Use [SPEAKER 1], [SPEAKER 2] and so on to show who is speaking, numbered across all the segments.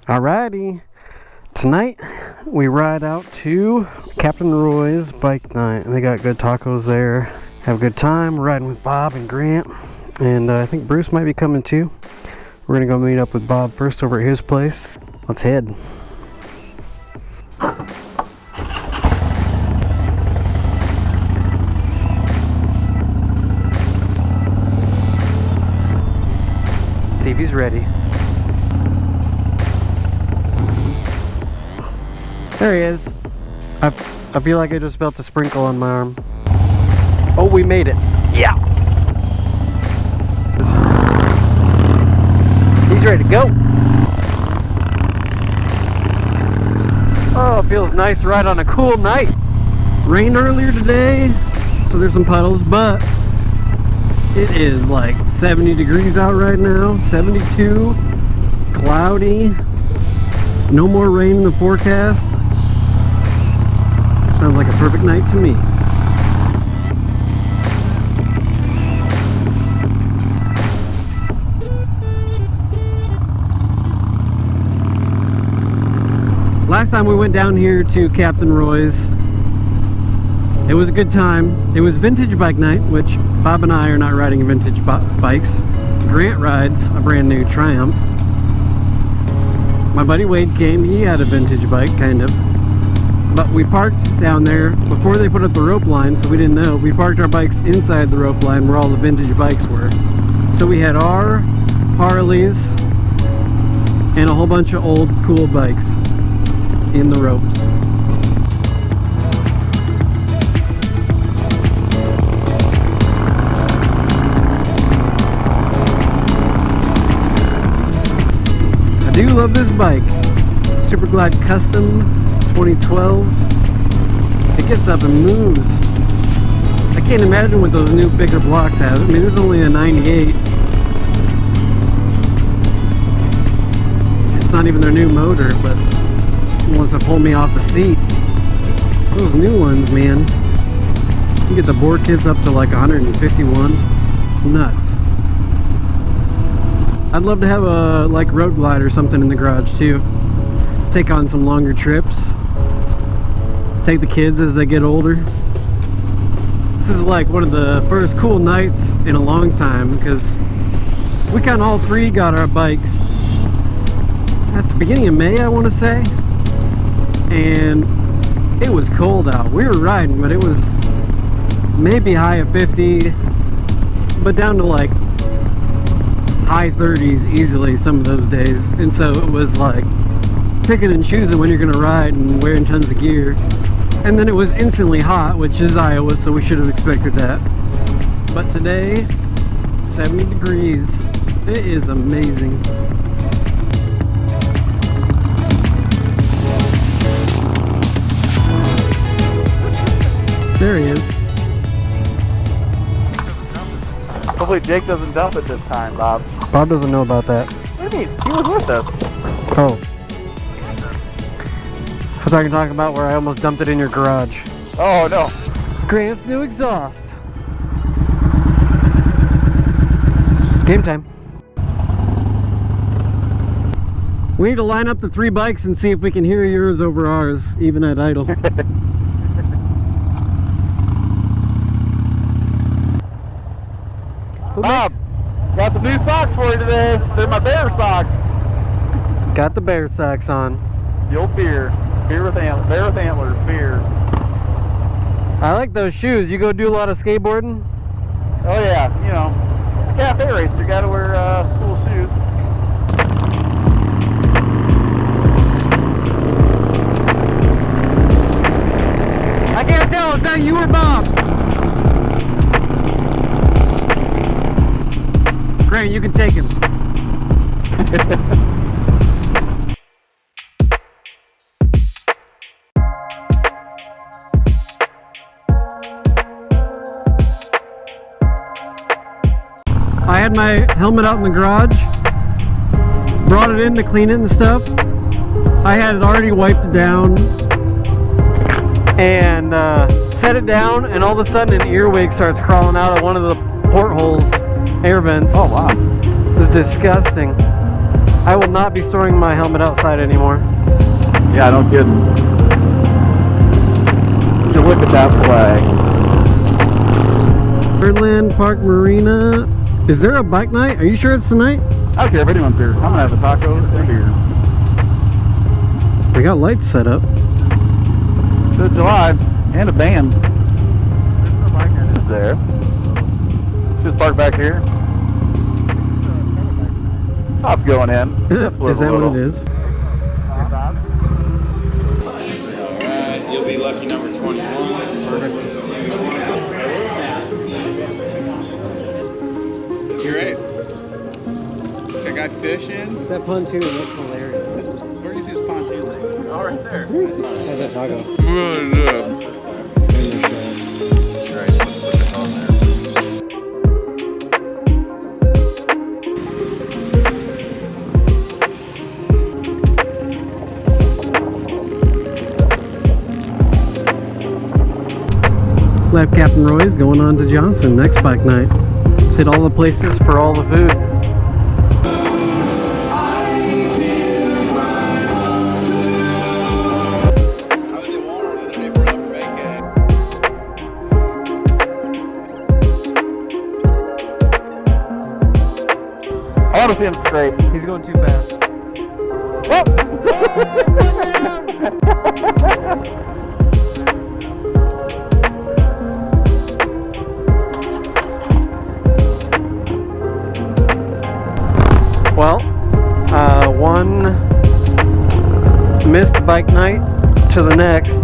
[SPEAKER 1] Alrighty, tonight we ride out to Captain Roy's bike night. They got good tacos there. Have a good time riding with Bob and Grant, and I think Bruce might be coming too. We're gonna go meet up with Bob first over at his place. Let's head. See if he's ready. There he is. I feel like I just felt a sprinkle on my arm. Oh, we made it. Yeah. He's ready to go. Oh, it feels nice to ride on a cool night. Rained earlier today, so there's some puddles, but it is like 70 degrees out right now. 72, cloudy, no more rain in the forecast. Sounds like a perfect night to me. Last time we went down here to Captain Roy's, it was a good time. It was vintage bike night, which Bob and I are not riding vintage bikes. Grant rides a brand new Triumph. My buddy Wade came, he had a vintage bike, kind of. But we parked down there before they put up the rope line, so we didn't know. We parked our bikes inside the rope line where all the vintage bikes were. So we had our Harleys and a whole bunch of old cool bikes in the ropes. I do love this bike. Super Glide Custom 2012. It gets up and moves. I can't imagine what those new bigger blocks have. I mean, this is only a 98. It's not even their new motor, but it wants to pull me off the seat. Those new ones, man. You get the bore kits up to like 151. It's nuts. I'd love to have a like road glide or something in the garage too. Take on some longer trips. Take the kids as they get older. This is like one of the first cool nights in a long time because we kind of all three got our bikes at the beginning of May, I want to say, and it was cold out. We were riding, but it was maybe high of 50, but down to like high 30s easily some of those days, and so it was like picking and choosing when you're going to ride and wearing tons of gear. And then it was instantly hot, which is Iowa, so we should have expected that. But today, 70 degrees. It is amazing. There he is.
[SPEAKER 2] Hopefully Jake doesn't dump it this time, Bob.
[SPEAKER 1] Bob doesn't know about that.
[SPEAKER 2] What do you mean? He was with us.
[SPEAKER 1] Oh. I thought you were talking about where I almost dumped it in your garage.
[SPEAKER 2] Oh, no.
[SPEAKER 1] Grant's new exhaust. Game time. We need to line up the three bikes and see if we can hear yours over ours, even at idle.
[SPEAKER 2] Bob, got some new socks for you today. They're my bear socks.
[SPEAKER 1] Got the bear socks on.
[SPEAKER 2] The old beer. Beer with antlers. Bear with antlers. Beer.
[SPEAKER 1] I like those shoes. You go do a lot of skateboarding?
[SPEAKER 2] Oh, yeah. You know, it's a cafe race. You got to wear cool shoes.
[SPEAKER 1] I can't tell. Is that you or Bob? Grant, you can take him. I had my helmet out in the garage, brought it in to clean it and stuff. I had it already wiped down and set it down, and all of a sudden an earwig starts crawling out of one of the portholes, air vents.
[SPEAKER 2] Oh, wow.
[SPEAKER 1] It was disgusting. I will not be storing my helmet outside anymore.
[SPEAKER 2] Yeah, no kidding. You look at that flag.
[SPEAKER 1] Birdland Park Marina. Is there a bike night? Are you sure it's tonight?
[SPEAKER 2] I don't care if anyone's here. I'm gonna have a taco and a beer.
[SPEAKER 1] They got lights set up.
[SPEAKER 2] It's July and a band. There's no bikers there. Just park back here. Top's going in.
[SPEAKER 1] Is that what it is?
[SPEAKER 3] Alright, you'll be lucky number 21. Perfect. Great. Got a guy fishing.
[SPEAKER 1] That pontoon looks hilarious.
[SPEAKER 3] Where do you see this pontoon thing? Oh, right there.
[SPEAKER 1] How's that taco?
[SPEAKER 3] Alright, so let's put this on there.
[SPEAKER 1] Left Captain Roy's going on to Johnson next bike night. Let's hit all the places for all the food.
[SPEAKER 2] I want to see him straight.
[SPEAKER 1] He's going too fast. Well, one missed bike night to the next.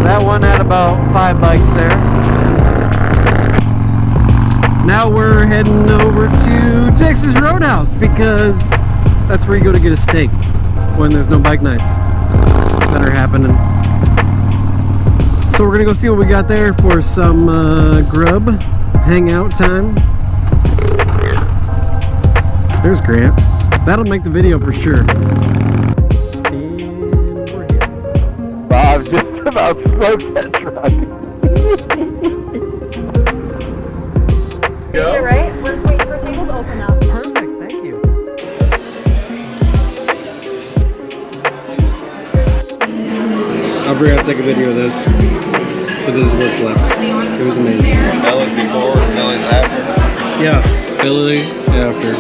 [SPEAKER 1] That one had about 5 bikes there. Now we're heading over to Texas Roadhouse because that's where you go to get a steak when there's no bike nights that are happening. So we're gonna go see what we got there for some grub hangout time. There's Grant. That'll make the video for sure. And we're here.
[SPEAKER 2] Bob just about smoked that truck.
[SPEAKER 4] You're right. We're just waiting for a table to open up.
[SPEAKER 1] Perfect, thank you. I forgot to take a video of this, but this is what's left. It was amazing.
[SPEAKER 3] Belly's before, belly's after.
[SPEAKER 1] Yeah, Billy after.